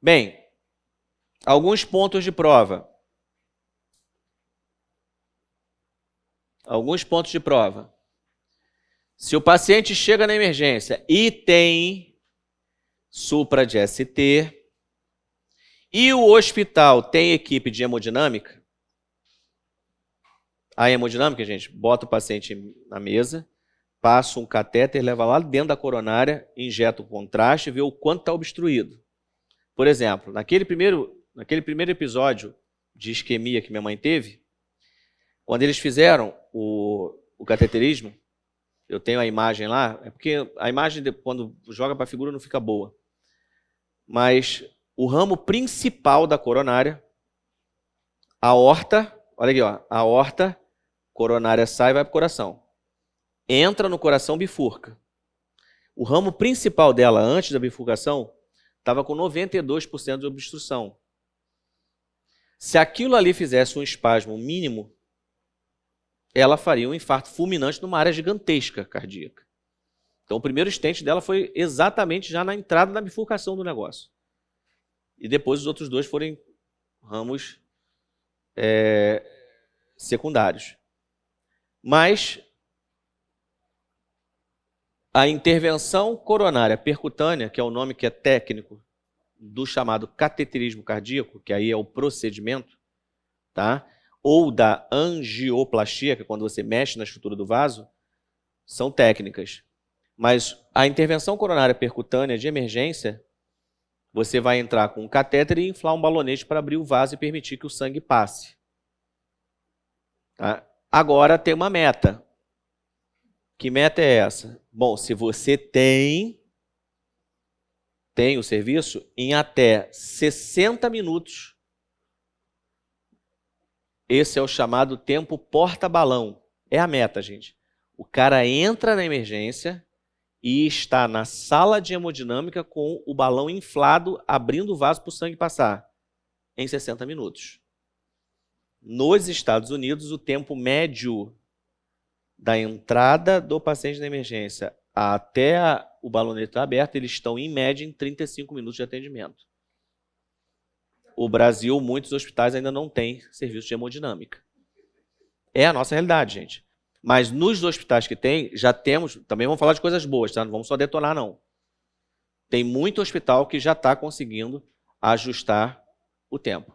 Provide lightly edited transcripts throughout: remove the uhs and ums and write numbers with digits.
Bem, alguns pontos de prova. Alguns pontos de prova. Se o paciente chega na emergência e tem supra de ST e o hospital tem equipe de hemodinâmica, a hemodinâmica, gente, bota o paciente na mesa, passa um catéter, leva lá dentro da coronária, injeta o contraste e vê o quanto está obstruído. Por exemplo, naquele primeiro episódio de isquemia que minha mãe teve, quando eles fizeram o cateterismo, eu tenho a imagem lá, é porque a imagem, quando joga para a figura, não fica boa. Mas o ramo principal da coronária, a aorta, olha aqui, ó, a aorta, coronária sai e vai para o coração. Entra no coração, bifurca. O ramo principal dela, antes da bifurcação, estava com 92% de obstrução. Se aquilo ali fizesse um espasmo mínimo, ela faria um infarto fulminante numa área gigantesca cardíaca. Então, o primeiro stent dela foi exatamente já na entrada da bifurcação do negócio. E depois os outros dois foram ramos secundários. Mas a intervenção coronária percutânea, que é o nome que é técnico do chamado cateterismo cardíaco, que aí é o procedimento, tá? Ou da angioplastia, que é quando você mexe na estrutura do vaso, são técnicas. Mas a intervenção coronária percutânea de emergência, você vai entrar com um catéter e inflar um balonete para abrir o vaso e permitir que o sangue passe. Tá? Agora tem uma meta. Que meta é essa? Bom, se você tem o serviço, em até 60 minutos, esse é o chamado tempo porta-balão. É a meta, gente. O cara entra na emergência e está na sala de hemodinâmica com o balão inflado, abrindo o vaso para o sangue passar, em 60 minutos. Nos Estados Unidos, o tempo médio da entrada do paciente na emergência até o balonete estar aberto, eles estão, em média, em 35 minutos de atendimento. O Brasil, muitos hospitais ainda não têm serviço de hemodinâmica. É a nossa realidade, gente. Mas nos hospitais que tem, já temos... Também vamos falar de coisas boas, tá? Não vamos só detonar, não. Tem muito hospital que já está conseguindo ajustar o tempo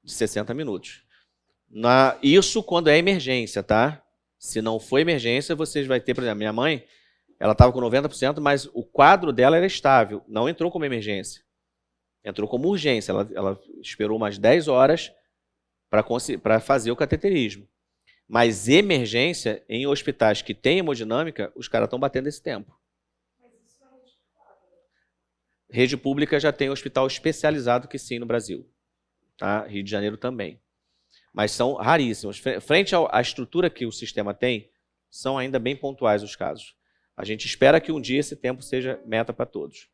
de 60 minutos. Isso quando é emergência, tá? Se não for emergência, vocês vão ter, por exemplo, minha mãe, ela estava com 90%, mas o quadro dela era estável, não entrou como emergência. Entrou como urgência, ela esperou umas 10 horas para fazer o cateterismo. Mas emergência, em hospitais que têm hemodinâmica, os caras estão batendo esse tempo. Rede pública já tem hospital especializado que sim no Brasil. Tá? Rio de Janeiro também. Mas são raríssimos. Frente à estrutura que o sistema tem, são ainda bem pontuais os casos. A gente espera que um dia esse tempo seja meta para todos.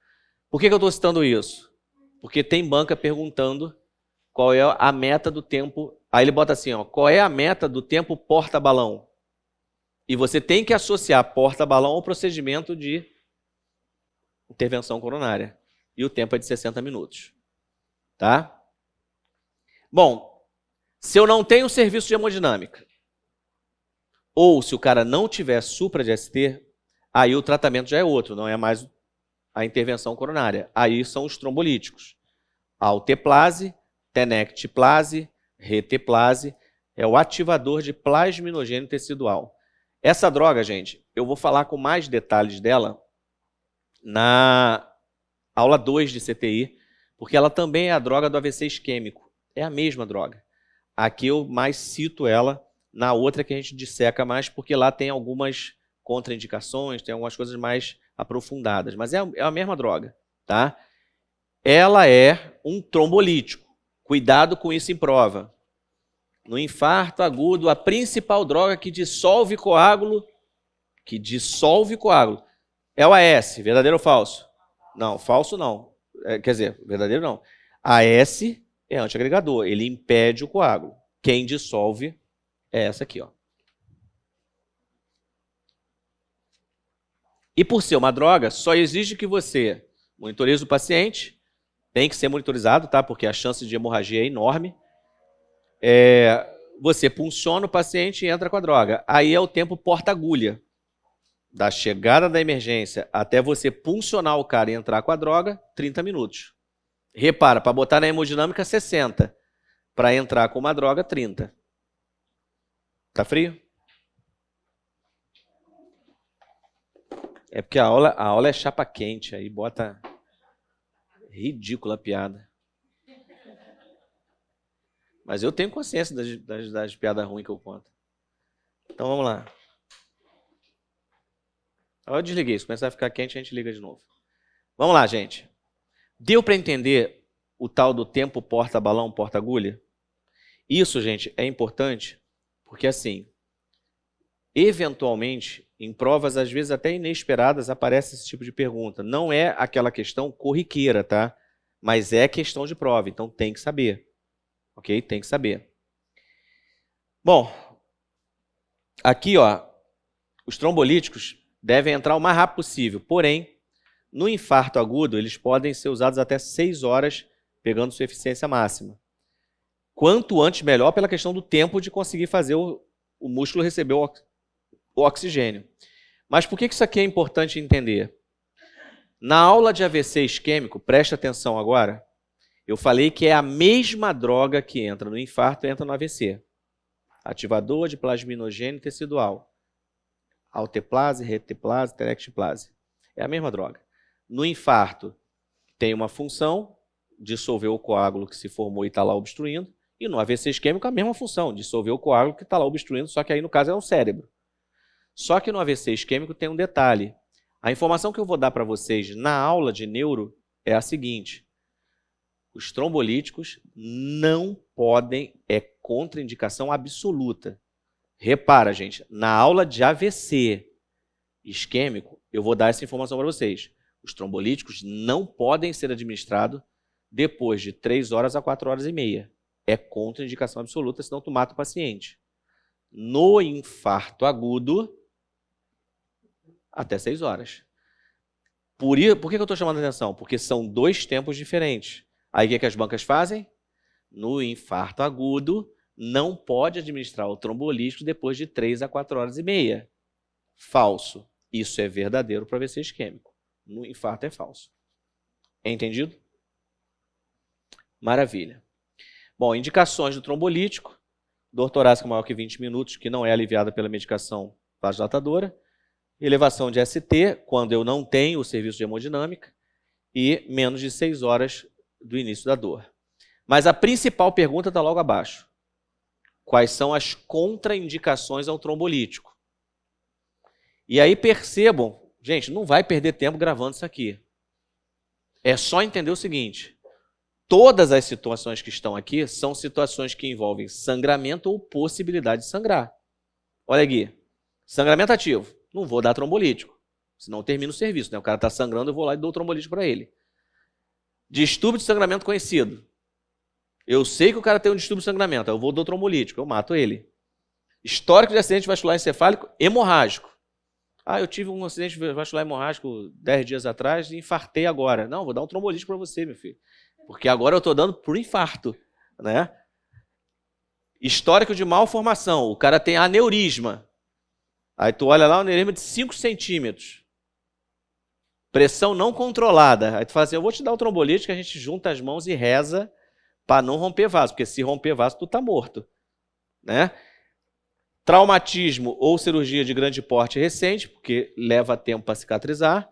Por que eu estou citando isso? Porque tem banca perguntando qual é a meta do tempo. Aí ele bota assim, ó, qual é a meta do tempo porta-balão? E você tem que associar porta-balão ao procedimento de intervenção coronária. E o tempo é de 60 minutos. Tá? Bom, se eu não tenho serviço de hemodinâmica, ou se o cara não tiver supra de ST, aí o tratamento já é outro, não é mais a intervenção coronária. Aí são os trombolíticos. Alteplase, tenecteplase, reteplase, é o ativador de plasminogênio tecidual. Essa droga, gente, eu vou falar com mais detalhes dela na aula 2 de CTI, porque ela também é a droga do AVC isquêmico. É a mesma droga. Aqui eu mais cito ela, na outra que a gente disseca mais, porque lá tem algumas contraindicações, tem algumas coisas mais aprofundadas, mas é a mesma droga, tá? Ela é um trombolítico. Cuidado com isso em prova. No infarto agudo, a principal droga que dissolve coágulo, é o AS, verdadeiro ou falso? Não, falso não. Quer dizer, verdadeiro não. AS é antiagregador, ele impede o coágulo. Quem dissolve é essa aqui, ó. E por ser uma droga, só exige que você monitorize o paciente, tem que ser monitorizado, tá? Porque a chance de hemorragia é enorme. Você punciona o paciente e entra com a droga. Aí é o tempo porta-agulha. Da chegada da emergência até você puncionar o cara e entrar com a droga, 30 minutos. Repara, para botar na hemodinâmica, 60. Para entrar com uma droga, 30. Tá frio? É porque a aula é chapa quente, aí bota... Ridícula a piada. Mas eu tenho consciência das piadas ruins que eu conto. Então vamos lá. Eu desliguei, se começar a ficar quente, a gente liga de novo. Vamos lá, gente. Deu para entender o tal do tempo porta-balão, porta-agulha? Isso, gente, é importante porque, assim, eventualmente, em provas, às vezes até inesperadas, aparece esse tipo de pergunta. Não é aquela questão corriqueira, tá? Mas é questão de prova, então tem que saber. Ok? Tem que saber. Bom, aqui, ó, os trombolíticos devem entrar o mais rápido possível. Porém, no infarto agudo, eles podem ser usados até 6 horas, pegando sua eficiência máxima. Quanto antes, melhor, pela questão do tempo de conseguir fazer o músculo receber o oxigênio. Mas por que isso aqui é importante entender? Na aula de AVC isquêmico, preste atenção agora, eu falei que é a mesma droga que entra no infarto e entra no AVC. Ativador de plasminogênio tecidual. Alteplase, reteplase, terectiplase. É a mesma droga. No infarto, tem uma função, dissolver o coágulo que se formou e está lá obstruindo, e no AVC isquêmico a mesma função, dissolver o coágulo que está lá obstruindo, só que aí no caso é o cérebro. Só que no AVC isquêmico tem um detalhe. A informação que eu vou dar para vocês na aula de neuro é a seguinte: os trombolíticos não podem, é contraindicação absoluta. Repara, gente, na aula de AVC isquêmico, eu vou dar essa informação para vocês. Os trombolíticos não podem ser administrados depois de 3 horas a 4 horas e meia. É contraindicação absoluta, senão tu mata o paciente. No infarto agudo, até 6 horas. Por que eu estou chamando a atenção? Porque são 2 tempos diferentes. Aí o que as bancas fazem? No infarto agudo, não pode administrar o trombolítico depois de 3 a 4 horas e meia. Falso. Isso é verdadeiro para AVC isquêmico. No infarto é falso. É entendido? Maravilha. Bom, indicações do trombolítico. Dor torácica maior que 20 minutos, que não é aliviada pela medicação vasodilatadora. Elevação de ST, quando eu não tenho o serviço de hemodinâmica. E menos de 6 horas do início da dor. Mas a principal pergunta está logo abaixo. Quais são as contraindicações ao trombolítico? E aí percebam, gente, não vai perder tempo gravando isso aqui. É só entender o seguinte: todas as situações que estão aqui são situações que envolvem sangramento ou possibilidade de sangrar. Olha aqui, sangramento ativo, não vou dar trombolítico, senão eu termino o serviço, né? O cara está sangrando, eu vou lá e dou o trombolítico para ele. Distúrbio de sangramento conhecido. Eu sei que o cara tem um distúrbio de sangramento, eu vou dar o trombolítico, eu mato ele. Histórico de acidente vascular encefálico hemorrágico. Ah, eu tive um acidente vascular hemorrágico 10 dias atrás e infartei agora. Não, vou dar um trombolítico para você, meu filho. Porque agora eu estou dando por infarto, né? Histórico de malformação. O cara tem aneurisma. Aí tu olha lá, um aneurisma de 5 centímetros. Pressão não controlada. Aí tu fala assim, eu vou te dar o trombolítico, a gente junta as mãos e reza para não romper vaso. Porque se romper vaso, tu tá morto, né? Traumatismo ou cirurgia de grande porte recente, porque leva tempo para cicatrizar,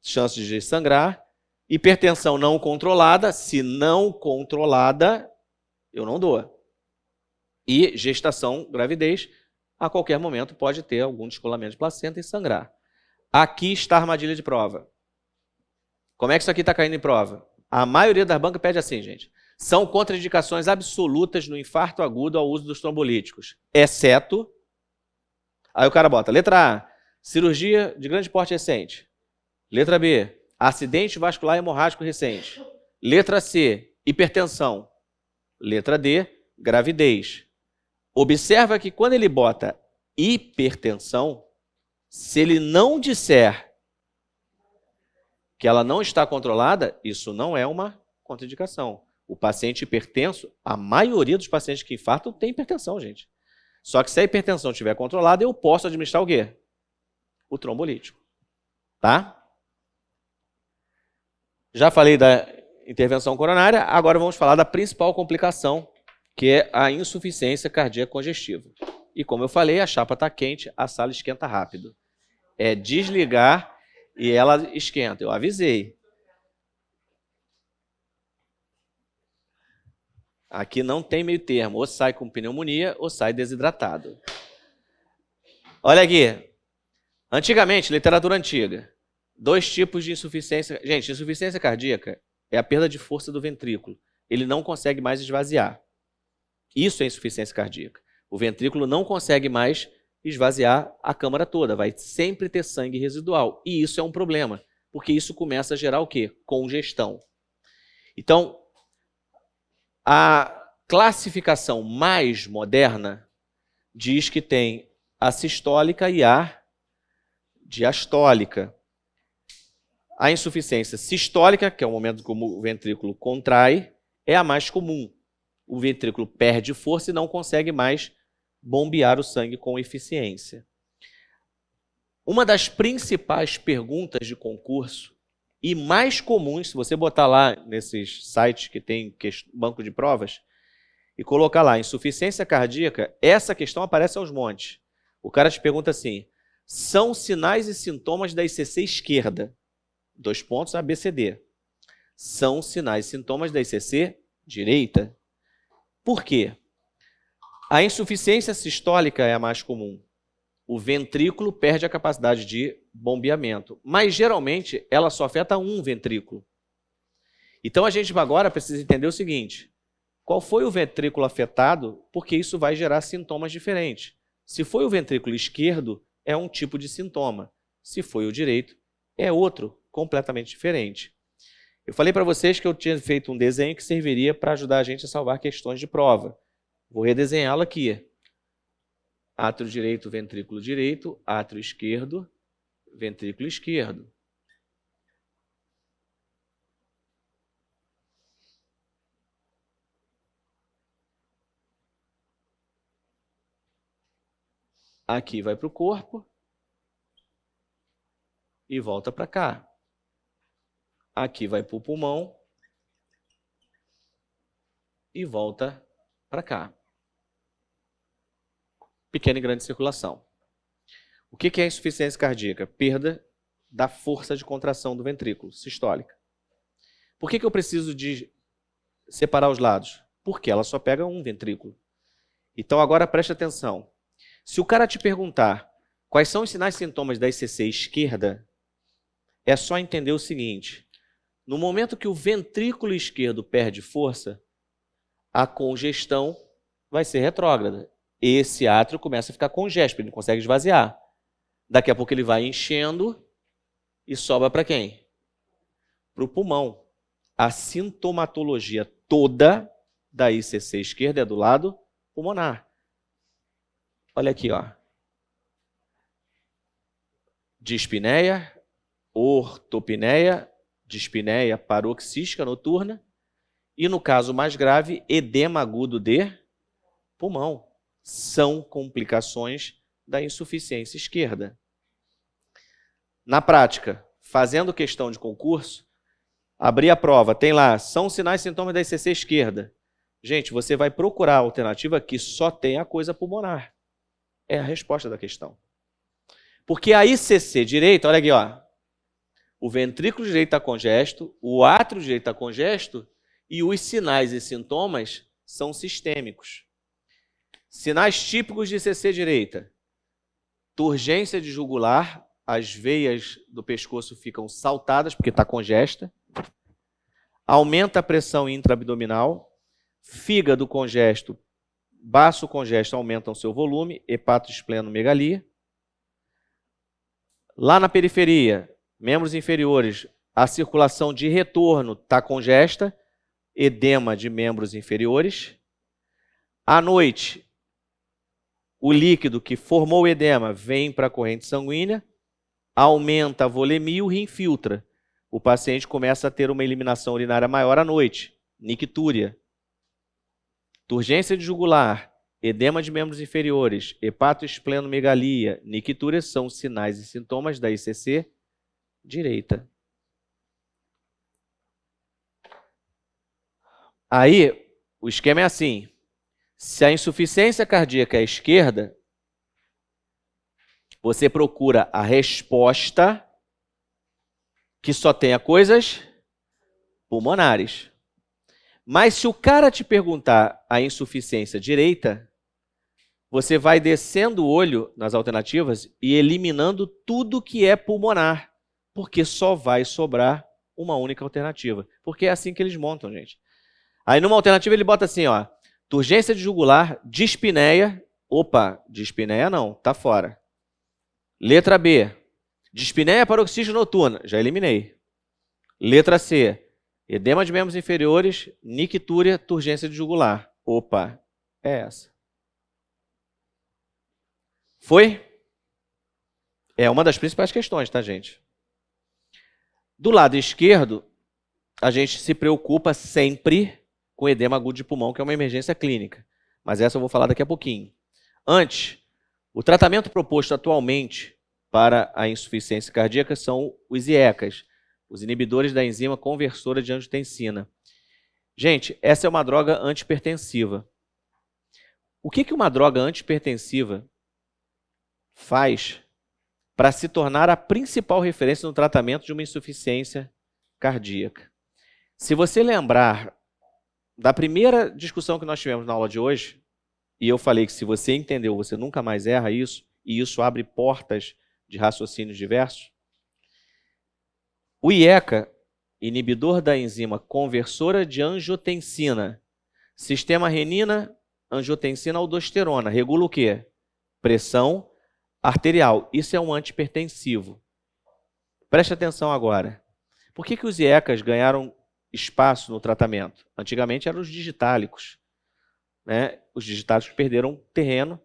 chances de sangrar. Hipertensão não controlada, se não controlada, eu não dou. E gestação, gravidez, a qualquer momento pode ter algum descolamento de placenta e sangrar. Aqui está a armadilha de prova. Como é que isso aqui está caindo em prova? A maioria das bancas pede assim, gente. São contraindicações absolutas no infarto agudo ao uso dos trombolíticos, exceto... Aí o cara bota, letra A, cirurgia de grande porte recente. Letra B, acidente vascular hemorrágico recente. Letra C, hipertensão. Letra D, gravidez. Observa que quando ele bota hipertensão, se ele não disser que ela não está controlada, isso não é uma contraindicação. O paciente hipertenso, a maioria dos pacientes que infartam tem hipertensão, gente. Só que se a hipertensão estiver controlada, eu posso administrar o quê? O trombolítico. Tá? Já falei da intervenção coronária, agora vamos falar da principal complicação, que é a insuficiência cardíaca congestiva. E como eu falei, a chapa está quente, a sala esquenta rápido. É desligar e ela esquenta. Eu avisei. Aqui não tem meio termo, ou sai com pneumonia ou sai desidratado. Olha aqui. Antigamente, literatura antiga, 2 tipos de insuficiência. Gente, insuficiência cardíaca é a perda de força do ventrículo. Ele não consegue mais esvaziar. Isso é insuficiência cardíaca. O ventrículo não consegue mais esvaziar a câmara toda. Vai sempre ter sangue residual. E isso é um problema, porque isso começa a gerar o quê? Congestão. Então, a classificação mais moderna diz que tem a sistólica e a diastólica. A insuficiência sistólica, que é o momento que o ventrículo contrai, é a mais comum. O ventrículo perde força e não consegue mais bombear o sangue com eficiência. Uma das principais perguntas de concurso e mais comuns, se você botar lá nesses sites que tem banco de provas e colocar lá insuficiência cardíaca, essa questão aparece aos montes. O cara te pergunta assim, são sinais e sintomas da ICC esquerda? 2 pontos, ABCD. São sinais e sintomas da ICC direita? Por quê? A insuficiência sistólica é a mais comum. O ventrículo perde a capacidade de bombeamento, mas geralmente ela só afeta um ventrículo. Então a gente agora precisa entender o seguinte, qual foi o ventrículo afetado, porque isso vai gerar sintomas diferentes. Se foi o ventrículo esquerdo, é um tipo de sintoma. Se foi o direito, é outro, completamente diferente. Eu falei para vocês que eu tinha feito um desenho que serviria para ajudar a gente a salvar questões de prova. Vou redesenhá-lo aqui. Átrio direito, ventrículo direito, átrio esquerdo, ventrículo esquerdo. Aqui vai para o corpo e volta para cá. Aqui vai para o pulmão e volta para cá. Pequena e grande circulação. O que é insuficiência cardíaca? Perda da força de contração do ventrículo, sistólica. Por que eu preciso de separar os lados? Porque ela só pega um ventrículo. Então agora preste atenção. Se o cara te perguntar quais são os sinais e sintomas da ICC esquerda, é só entender o seguinte. No momento que o ventrículo esquerdo perde força, a congestão vai ser retrógrada. Esse átrio começa a ficar congesto, ele não consegue esvaziar. Daqui a pouco ele vai enchendo e sobra para quem? Para o pulmão. A sintomatologia toda da ICC esquerda é do lado pulmonar. Olha aqui, ó. Dispneia, ortopneia, dispneia paroxística noturna e, no caso mais grave, edema agudo de pulmão. São complicações da insuficiência esquerda. Na prática, fazendo questão de concurso, abrir a prova, tem lá, são sinais e sintomas da ICC esquerda. Gente, você vai procurar a alternativa que só tem a coisa pulmonar. É a resposta da questão. Porque a ICC direita, olha aqui, ó, o ventrículo direito está congesto, o átrio direito está congesto e os sinais e sintomas são sistêmicos. Sinais típicos de ICC direita. Turgência de jugular, as veias do pescoço ficam saltadas porque está congesta. Aumenta a pressão intraabdominal. Fígado congesto, baço congesto aumentam seu volume, hepatosplenomegalia. Lá na periferia, membros inferiores, a circulação de retorno está congesta, edema de membros inferiores. À noite, o líquido que formou o edema vem para a corrente sanguínea, aumenta a volemia e o rim filtra. o paciente começa a ter uma eliminação urinária maior à noite, nictúria. Turgência de jugular, edema de membros inferiores, hepatoesplenomegalia, nictúria são sinais e sintomas da ICC direita. Aí, o esquema é assim. Se a insuficiência cardíaca é esquerda, você procura a resposta que só tenha coisas pulmonares. Mas se o cara te perguntar a insuficiência direita, você vai descendo o olho nas alternativas e eliminando tudo que é pulmonar, porque só vai sobrar uma única alternativa. Porque é assim que eles montam, gente. Aí numa alternativa ele bota assim, ó, turgência de jugular, dispneia. Opa, dispneia não, tá fora. Letra B, dispneia paroxígeno noturna, já eliminei. Letra C, edema de membros inferiores, nictúria, turgência de jugular. Opa, é essa. Foi? É uma das principais questões, tá, gente? Do lado esquerdo, a gente se preocupa sempre com edema agudo de pulmão, que é uma emergência clínica. Mas essa eu vou falar daqui a pouquinho. Antes, o tratamento proposto atualmente para a insuficiência cardíaca são os IECAs, os inibidores da enzima conversora de angiotensina. Gente, essa é uma droga antipertensiva. O que uma droga antipertensiva faz para se tornar a principal referência no tratamento de uma insuficiência cardíaca? Se você lembrar da primeira discussão que nós tivemos na aula de hoje, e eu falei que se você entendeu, você nunca mais erra isso, e isso abre portas de raciocínios diversos, o IECA, inibidor da enzima conversora de angiotensina, sistema renina, angiotensina, aldosterona, regula o quê? Pressão arterial. Isso é um antipertensivo. Preste atenção agora. Por que os IECAs ganharam espaço no tratamento? Antigamente eram os digitálicos, né? Os digitálicos perderam terreno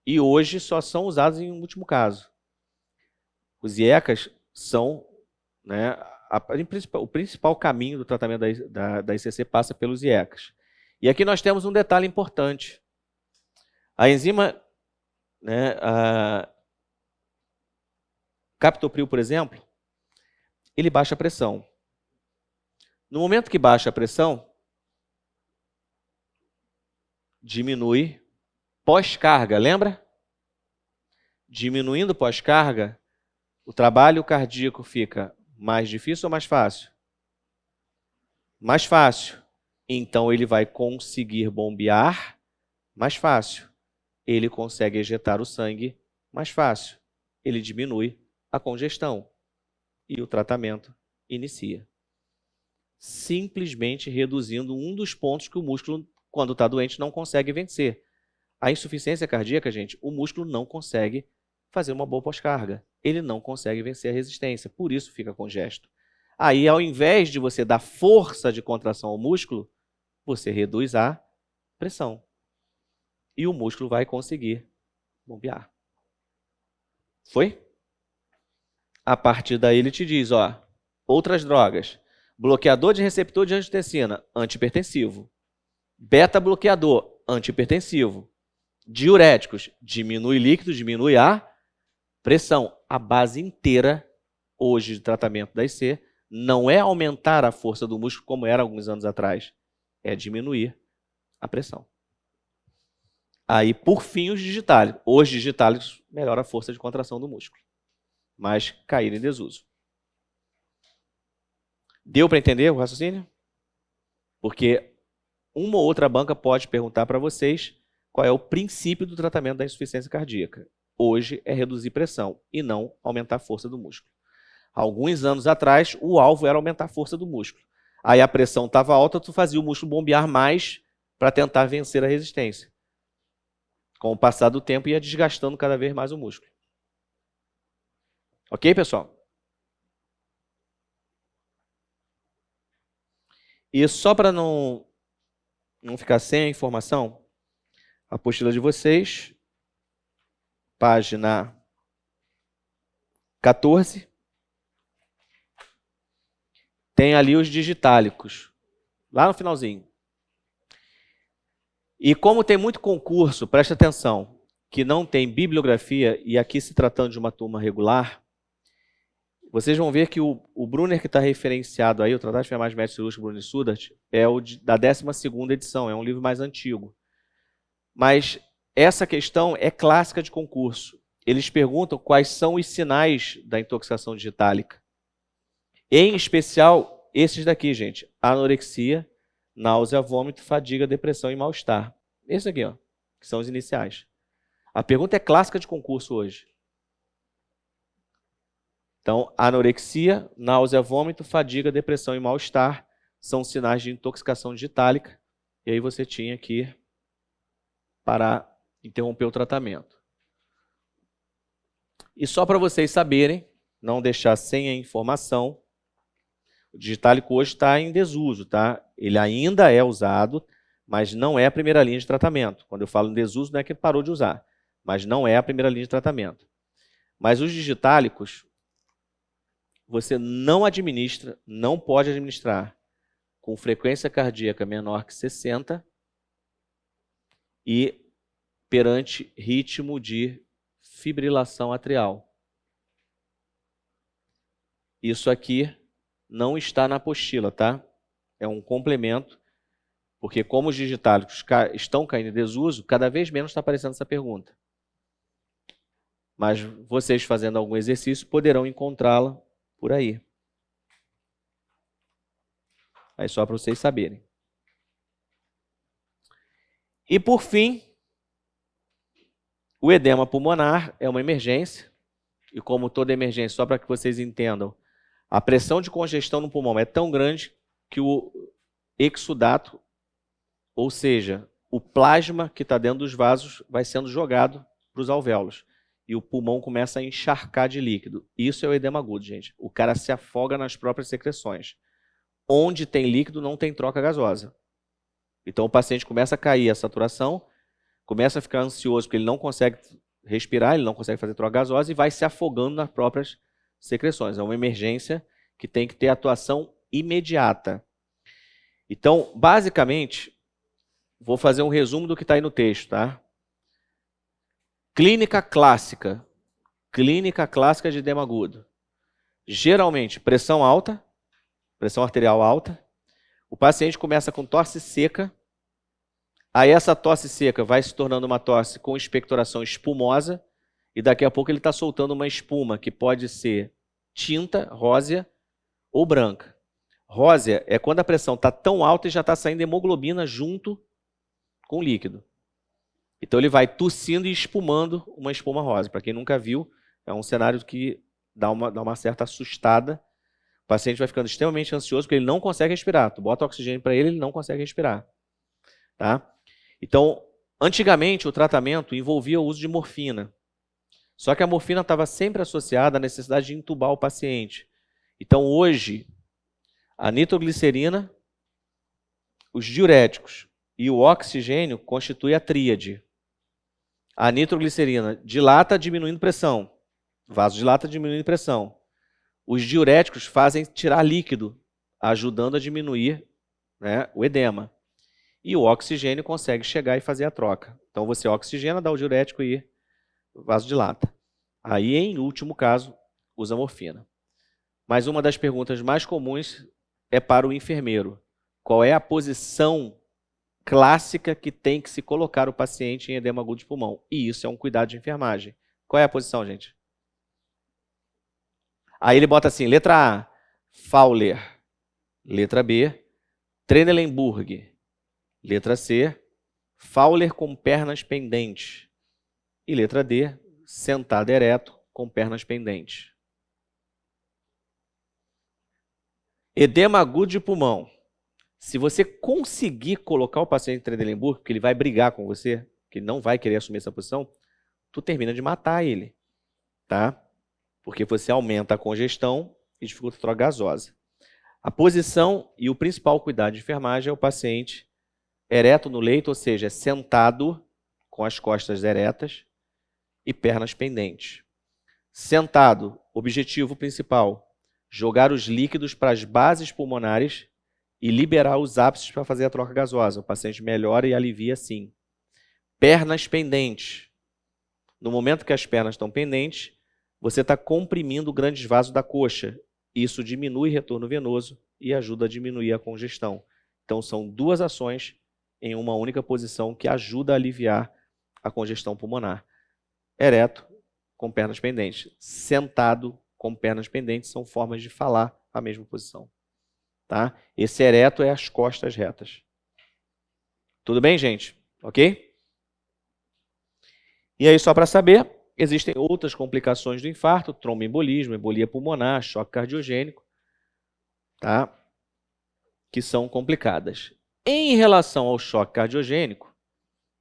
e hoje só são usados em último caso. Os IECAs são, né, o principal caminho do tratamento da ICC passa pelos IECAs. E aqui nós temos um detalhe importante. A enzima, né, a captopril, por exemplo, ele baixa a pressão. No momento que baixa a pressão, diminui pós-carga, lembra? Diminuindo pós-carga, o trabalho cardíaco fica mais difícil ou mais fácil? Mais fácil. Então ele vai conseguir bombear mais fácil. Ele consegue ejetar o sangue mais fácil. Ele diminui a congestão e o tratamento inicia. Simplesmente reduzindo um dos pontos que o músculo, quando está doente, não consegue vencer. A insuficiência cardíaca, gente, o músculo não consegue fazer uma boa pós-carga. Ele não consegue vencer a resistência, por isso fica congesto. Aí, ao invés de você dar força de contração ao músculo, você reduz a pressão. E o músculo vai conseguir bombear. Foi? A partir daí ele te diz, ó, outras drogas. Bloqueador de receptor de angiotensina, antihipertensivo. Beta-bloqueador, antihipertensivo. Diuréticos, diminui líquido, diminui a pressão. A base inteira, hoje, de tratamento da IC, não é aumentar a força do músculo, como era alguns anos atrás. É diminuir a pressão. Aí, por fim, os digitálicos. Os digitálicos melhoram a força de contração do músculo, mas caíram em desuso. Deu para entender o raciocínio? Porque uma ou outra banca pode perguntar para vocês qual é o princípio do tratamento da insuficiência cardíaca. Hoje é reduzir pressão e não aumentar a força do músculo. Alguns anos atrás, o alvo era aumentar a força do músculo. Aí a pressão estava alta, tu fazia o músculo bombear mais para tentar vencer a resistência. Com o passar do tempo, ia desgastando cada vez mais o músculo. Ok, pessoal? E só para não ficar sem a informação, a apostila de vocês, página 14. tem ali os digitálicos, lá no finalzinho. E como tem muito concurso, presta atenção, que não tem bibliografia, e aqui se tratando de uma turma regular, vocês vão ver que o Brunner que está referenciado aí, o Tratado de Enfermagem Médica Cirúrgica Brunner e Sudart, é o da 12ª edição, é um livro mais antigo. Mas essa questão é clássica de concurso. Eles perguntam quais são os sinais da intoxicação digitálica. Em especial, esses daqui, gente. Anorexia, náusea, vômito, fadiga, depressão e mal-estar. Esses aqui, ó, que são os iniciais. A pergunta é clássica de concurso hoje. Então, anorexia, náusea, vômito, fadiga, depressão e mal-estar são sinais de intoxicação digitálica. E aí você tinha que parar, interromper o tratamento. E só para vocês saberem, não deixar sem a informação, o digitálico hoje está em desuso, tá? Ele ainda é usado, mas não é a primeira linha de tratamento. Quando eu falo em desuso, não é que ele parou de usar, mas não é a primeira linha de tratamento. Mas os digitálicos, você não administra, não pode administrar com frequência cardíaca menor que 60 e perante ritmo de fibrilação atrial. Isso aqui não está na apostila, tá? É um complemento, porque como os digitálicos estão caindo em desuso, cada vez menos está aparecendo essa pergunta. Mas vocês fazendo algum exercício poderão encontrá-la por aí. Aí só para vocês saberem. E por fim, o edema pulmonar é uma emergência, e como toda emergência, só para que vocês entendam, a pressão de congestão no pulmão é tão grande que o exudato, ou seja, o plasma que está dentro dos vasos, vai sendo jogado para os alvéolos. E o pulmão começa a encharcar de líquido. Isso é o edema agudo, gente. O cara se afoga nas próprias secreções. Onde tem líquido, não tem troca gasosa. Então o paciente começa a cair a saturação, começa a ficar ansioso porque ele não consegue respirar, ele não consegue fazer troca gasosa e vai se afogando nas próprias secreções. É uma emergência que tem que ter atuação imediata. Então, basicamente, vou fazer um resumo do que está aí no texto, tá? Clínica clássica de edema agudo. Geralmente, pressão alta, pressão arterial alta. O paciente começa com tosse seca. Aí essa tosse seca vai se tornando uma tosse com expectoração espumosa. E daqui a pouco ele está soltando uma espuma que pode ser tinta, rósea ou branca. Rósea é quando a pressão está tão alta e já está saindo hemoglobina junto com o líquido. Então ele vai tossindo e espumando uma espuma rosa. Para quem nunca viu, é um cenário que dá uma certa assustada. O paciente vai ficando extremamente ansioso porque ele não consegue respirar. Tu bota oxigênio para ele, ele não consegue respirar. Tá? Então, antigamente o tratamento envolvia o uso de morfina. Só que a morfina estava sempre associada à necessidade de entubar o paciente. Então hoje, a nitroglicerina, os diuréticos e o oxigênio constituem a tríade. A nitroglicerina dilata diminuindo pressão, vasodilata diminuindo pressão. Os diuréticos fazem tirar líquido, ajudando a diminuir, né, o edema. E o oxigênio consegue chegar e fazer a troca. Então você oxigena, dá o diurético e vasodilata. Aí, em último caso, usa morfina. Mas uma das perguntas mais comuns é para o enfermeiro. Qual é a posição clássica que tem que se colocar o paciente em edema agudo de pulmão? E isso é um cuidado de enfermagem. Qual é a posição, gente? Aí ele bota assim, letra A, Fowler. Letra B, Trendelenburg. Letra C, Fowler com pernas pendentes. E letra D, sentado ereto com pernas pendentes. Edema agudo de pulmão. Se você conseguir colocar o paciente em Trendelenburg, porque ele vai brigar com você, que ele não vai querer assumir essa posição, tu termina de matar ele, tá? Porque você aumenta a congestão e dificulta a troca gasosa. A posição e o principal cuidado de enfermagem é o paciente ereto no leito, ou seja, sentado com as costas eretas e pernas pendentes. Sentado, objetivo principal, jogar os líquidos para as bases pulmonares e liberar os ápices para fazer a troca gasosa. O paciente melhora e alivia assim. Pernas pendentes. No momento que as pernas estão pendentes, você está comprimindo grandes vasos da coxa. Isso diminui o retorno venoso e ajuda a diminuir a congestão. Então, são duas ações em uma única posição que ajuda a aliviar a congestão pulmonar. Ereto, com pernas pendentes. Sentado, com pernas pendentes, são formas de falar a mesma posição. Tá? Esse ereto é as costas retas. Tudo bem, gente? Ok? E aí, só para saber, existem outras complicações do infarto, tromboembolismo, embolia pulmonar, choque cardiogênico, tá? Que são complicadas. Em relação ao choque cardiogênico,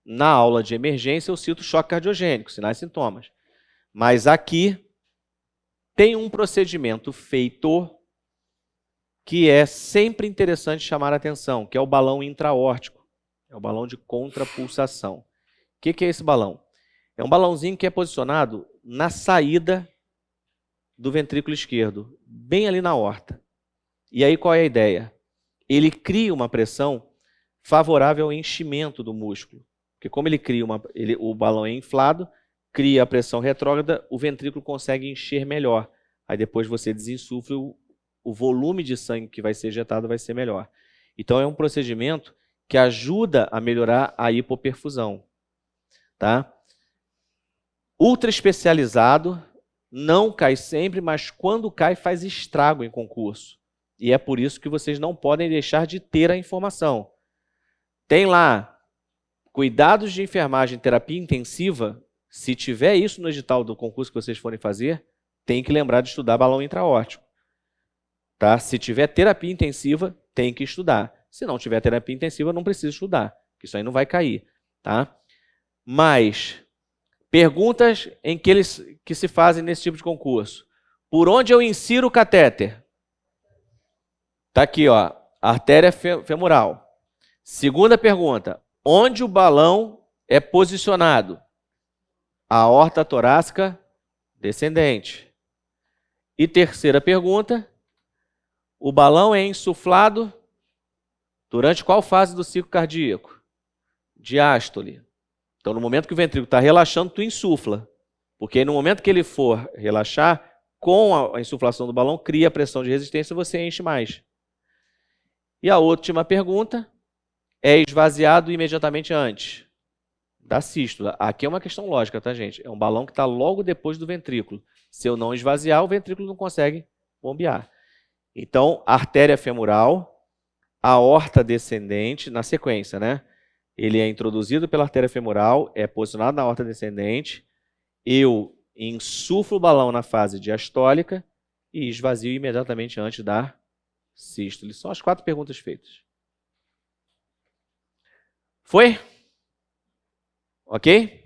na aula de emergência eu cito choque cardiogênico, sinais e sintomas. Mas aqui tem um procedimento feito que é sempre interessante chamar a atenção, que é o balão intraórtico. É o balão de contrapulsação. O que é esse balão? É um balãozinho que é posicionado na saída do ventrículo esquerdo, bem ali na aorta. E aí qual é a ideia? Ele cria uma pressão favorável ao enchimento do músculo. Porque como ele cria o balão é inflado, cria a pressão retrógrada, o ventrículo consegue encher melhor. Aí depois você desinsufla, o volume de sangue que vai ser ejetado vai ser melhor. Então é um procedimento que ajuda a melhorar a hipoperfusão. Tá? Ultra especializado, não cai sempre, mas quando cai faz estrago em concurso. E é por isso que vocês não podem deixar de ter a informação. Tem lá, cuidados de enfermagem, terapia intensiva. Se tiver isso no edital do concurso que vocês forem fazer, tem que lembrar de estudar balão intraórtico. Tá? Se tiver terapia intensiva, tem que estudar. Se não tiver terapia intensiva, não precisa estudar, porque isso aí não vai cair. Tá? Mas, perguntas que se fazem nesse tipo de concurso. Por onde eu insiro o catéter? Está aqui, ó, artéria femoral. Segunda pergunta, onde o balão é posicionado? A aorta torácica descendente. E terceira pergunta, o balão é insuflado durante qual fase do ciclo cardíaco? Diástole. Então, no momento que o ventrículo está relaxando, tu insufla. Porque aí, no momento que ele for relaxar, com a insuflação do balão, cria a pressão de resistência e você enche mais. E a última pergunta é esvaziado imediatamente antes da sístole. Aqui é uma questão lógica, tá, gente? É um balão que está logo depois do ventrículo. Se eu não esvaziar, o ventrículo não consegue bombear. Então, artéria femoral, aorta descendente, na sequência, né? Ele é introduzido pela artéria femoral, é posicionado na aorta descendente, eu insuflo o balão na fase diastólica e esvazio imediatamente antes da sístole. São as 4 perguntas feitas. Foi? Ok?